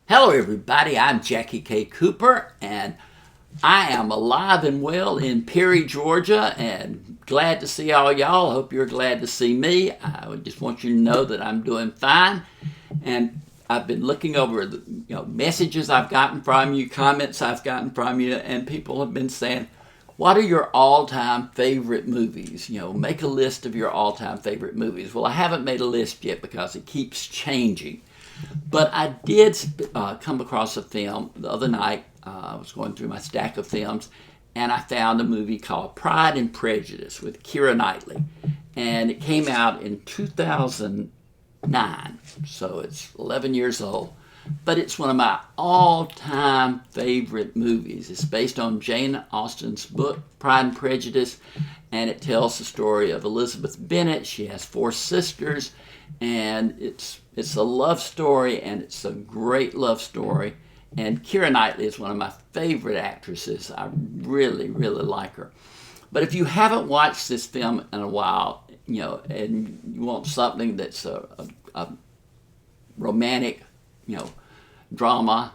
Hello everybody, I'm JackieKCooper and I am alive and well in Perry, Georgia, and glad to see all y'all. Hope you're glad to see me. I just want you to know that I'm doing fine, and I've been looking over the messages I've gotten from you, comments I've gotten from you, and people have been saying, what are your all-time favorite movies? Make a list of your all-time favorite movies. Well, I haven't made a list yet because it keeps changing. But I did come across a film the other night. I was going through my stack of films, and I found a movie called Pride and Prejudice with Keira Knightley. And it came out in 2009, so it's 11 years old. But it's one of my all-time favorite movies. It's based on Jane Austen's book, Pride and Prejudice, and it tells the story of Elizabeth Bennet. She has 4 sisters, and it's a love story, and it's a great love story. And Keira Knightley is one of my favorite actresses. I really, really like her. But if you haven't watched this film in a while, and you want something that's a romantic, drama,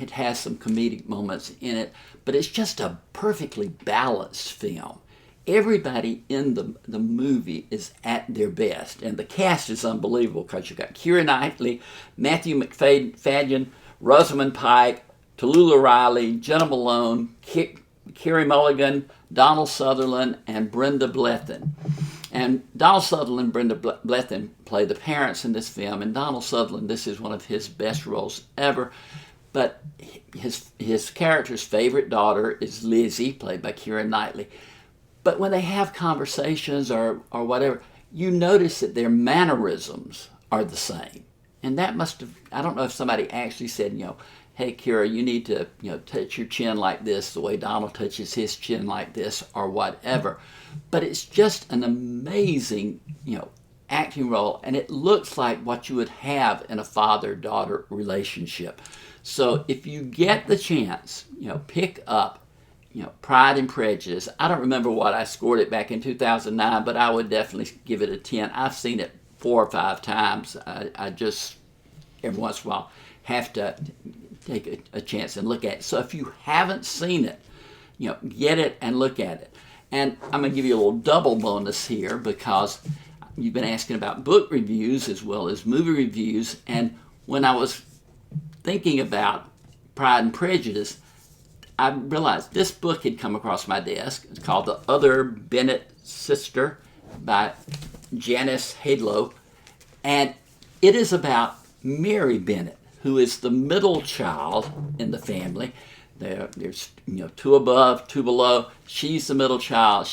it has some comedic moments in it, but it's just a perfectly balanced film. Everybody in the movie is at their best, and the cast is unbelievable because you've got Keira Knightley, Matthew McFadyen, Rosamund Pike, Tallulah Riley, Jenna Malone, Carey Mulligan, Donald Sutherland, and Brenda Blethyn. And Donald Sutherland and Brenda Blethyn play the parents in this film, and Donald Sutherland, this is one of his best roles ever. But his character's favorite daughter is Lizzie, played by Keira Knightley. But when they have conversations or whatever, you notice that their mannerisms are the same. And that must have, I don't know if somebody actually said, hey, Keira, you need to, touch your chin like this, the way Donald touches his chin like this, or whatever. But it's just an amazing, acting role, and it looks like what you would have in a father-daughter relationship. So if you get the chance, pick up Pride and Prejudice. I don't remember what I scored it back in 2009, but I would definitely give it a 10. I've seen it 4 or 5 times. I just, every once in a while, have to take a chance and look at it. So if you haven't seen it, get it and look at it. And I'm going to give you a little double bonus here because you've been asking about book reviews as well as movie reviews. And when I was thinking about Pride and Prejudice, I realized this book had come across my desk. It's called The Other Bennett Sister by Janice Hadlow. And it is about Mary Bennet, who is the middle child in the family. There's 2 above, 2 below. She's the middle child.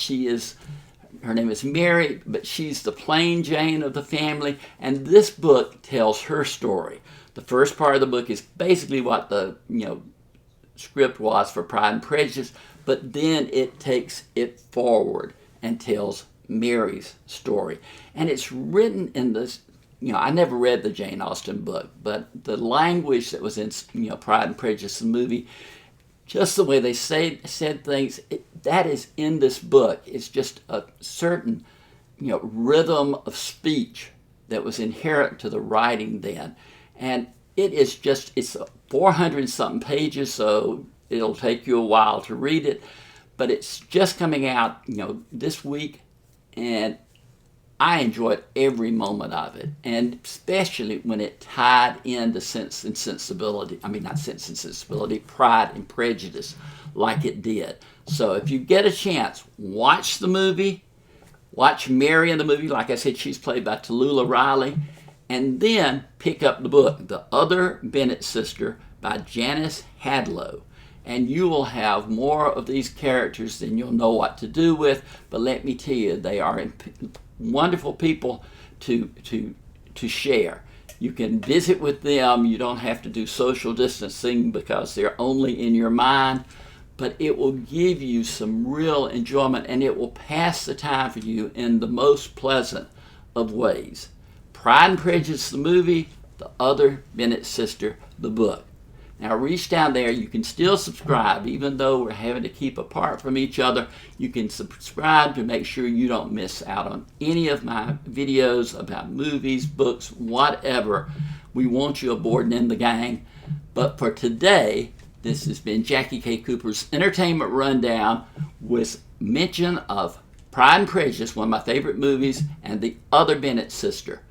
Her name is Mary, but she's the plain Jane of the family. And this book tells her story. The first part of the book is basically what the script was for Pride and Prejudice, but then it takes it forward and tells Mary's story. And it's written in this, I never read the Jane Austen book, but the language that was in, Pride and Prejudice, the movie, just the way they said things, that is in this book. It's just a certain, rhythm of speech that was inherent to the writing then. And it's 400-something pages, so it'll take you a while to read it. But it's just coming out, this week, and I enjoyed every moment of it, and especially when it tied into Sense and Sensibility. Not Sense and Sensibility, Pride and Prejudice, like it did. So if you get a chance, watch the movie, watch Mary in the movie. Like I said, she's played by Tallulah Riley. And then pick up the book, The Other Bennett Sister by Janice Hadlow. And you will have more of these characters than you'll know what to do with. But let me tell you, they are wonderful people to share. You can visit with them. You don't have to do social distancing because they're only in your mind. But it will give you some real enjoyment, and it will pass the time for you in the most pleasant of ways. Pride and Prejudice, the movie, The Other Bennett Sister, the book. Now reach down there. You can still subscribe, even though we're having to keep apart from each other. You can subscribe to make sure you don't miss out on any of my videos about movies, books, whatever. We want you aboard and in the gang. But for today, this has been Jackie K. Cooper's Entertainment Rundown with mention of Pride and Prejudice, one of my favorite movies, and The Other Bennett Sister.